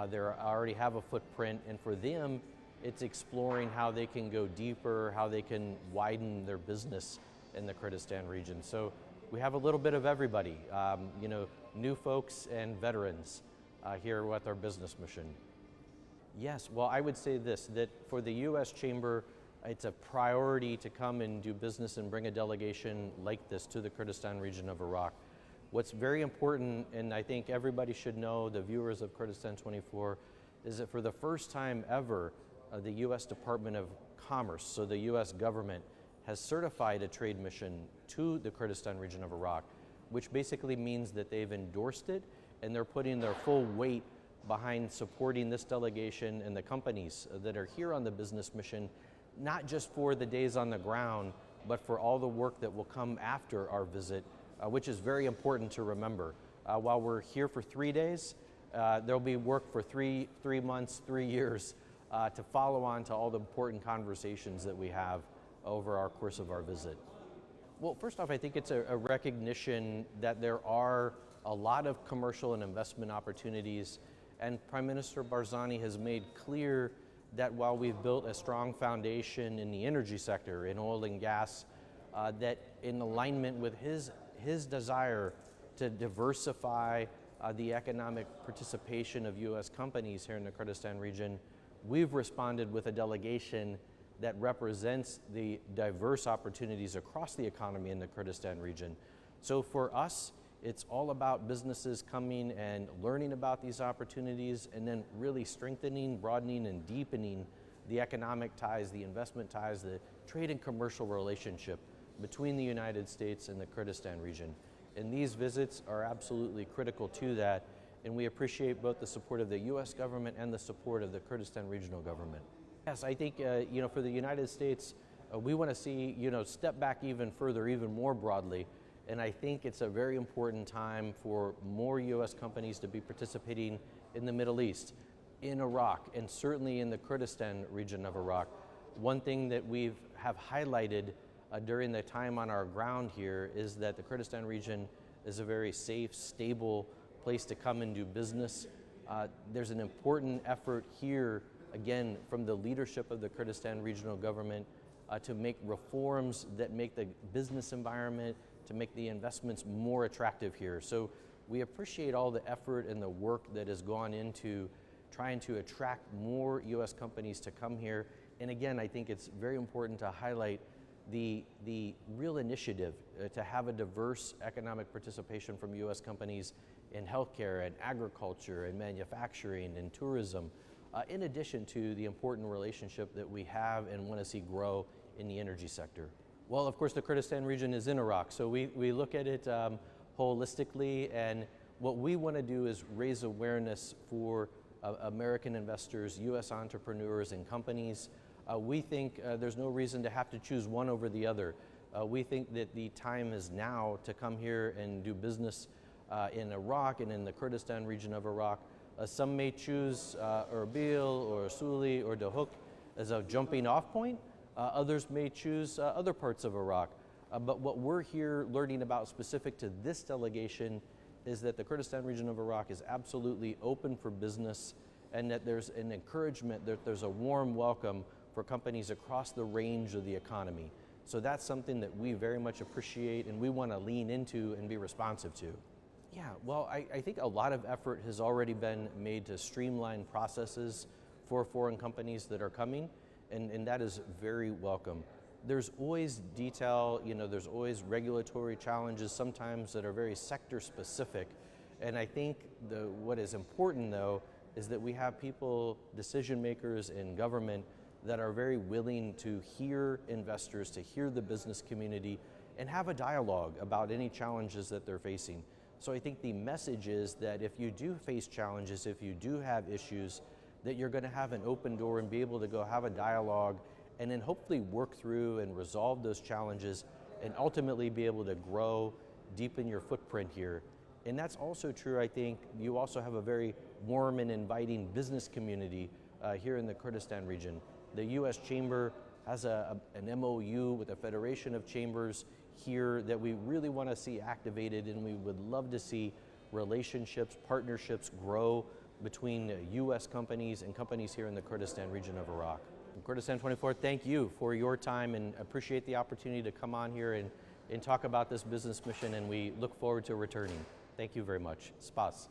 They already have a footprint, and for them, it's exploring how they can go deeper, how they can widen their business in the Kurdistan region. So we have a little bit of everybody, new folks and veterans here with our business mission. Yes, well, I would say this, that for the U.S. Chamber, it's a priority to come and do business and bring a delegation like this to the Kurdistan region of Iraq. What's very important, and I think everybody should know, the viewers of Kurdistan24, is that for the first time ever, the U.S. Department of Commerce, so the U.S. government, has certified a trade mission to the Kurdistan region of Iraq, which basically means that they've endorsed it and they're putting their full weight behind supporting this delegation and the companies that are here on the business mission, not just for the days on the ground, but for all the work that will come after our visit, which is very important to remember. While we're here for 3 days, there'll be work for three months, 3 years to follow on to all the important conversations that we have over our course of our visit. Well, first off, I think it's a recognition that there are a lot of commercial and investment opportunities, and Prime Minister Barzani has made clear that while we've built a strong foundation in the energy sector, in oil and gas, that in alignment with his desire to diversify the economic participation of U.S. companies here in the Kurdistan region, we've responded with a delegation that represents the diverse opportunities across the economy in the Kurdistan region. So for us, it's all about businesses coming and learning about these opportunities and then really strengthening, broadening, and deepening the economic ties, the investment ties, the trade and commercial relationship between the United States and the Kurdistan region. And these visits are absolutely critical to that, and we appreciate both the support of the U.S. government and the support of the Kurdistan regional government. Yes, I think for the United States, we want to see step back even further, even more broadly. And I think it's a very important time for more U.S. companies to be participating in the Middle East, in Iraq, and certainly in the Kurdistan region of Iraq. One thing that we have highlighted during the time on our ground here is that the Kurdistan region is a very safe, stable place to come and do business. There's an important effort here, again, from the leadership of the Kurdistan regional government to make reforms that make the business environment, to make the investments more attractive here. So we appreciate all the effort and the work that has gone into trying to attract more U.S. companies to come here. And again, I think it's very important to highlight the real initiative to have a diverse economic participation from U.S. companies in healthcare and agriculture and manufacturing and tourism, in addition to the important relationship that we have and want to see grow in the energy sector. Well, of course, the Kurdistan region is in Iraq, so we look at it holistically, and what we want to do is raise awareness for American investors, U.S. entrepreneurs, and companies. We think there's no reason to have to choose one over the other. We think that the time is now to come here and do business in Iraq and in the Kurdistan region of Iraq. Some may choose Erbil or Suli or Dahuk as a jumping off point. Others may choose other parts of Iraq. But what we're here learning about specific to this delegation is that the Kurdistan region of Iraq is absolutely open for business, and that there's an encouragement, that there's a warm welcome for companies across the range of the economy. So that's something that we very much appreciate and we want to lean into and be responsive to. Yeah, well, I think a lot of effort has already been made to streamline processes for foreign companies that are coming, and that is very welcome. There's always detail, there's always regulatory challenges sometimes that are very sector specific. And I think what is important though is that we have people, decision makers in government, that are very willing to hear investors, to hear the business community, and have a dialogue about any challenges that they're facing. So I think the message is that if you do face challenges, if you do have issues, that you're going to have an open door and be able to go have a dialogue and then hopefully work through and resolve those challenges and ultimately be able to grow, deepen your footprint here. And that's also true, I think, you also have a very warm and inviting business community here in the Kurdistan region. The U.S. Chamber has an MOU with the Federation of Chambers here that we really want to see activated, and we would love to see relationships, partnerships grow between U.S. companies and companies here in the Kurdistan region of Iraq. Kurdistan24, thank you for your time and appreciate the opportunity to come on here and talk about this business mission, and we look forward to returning. Thank you very much. Spas.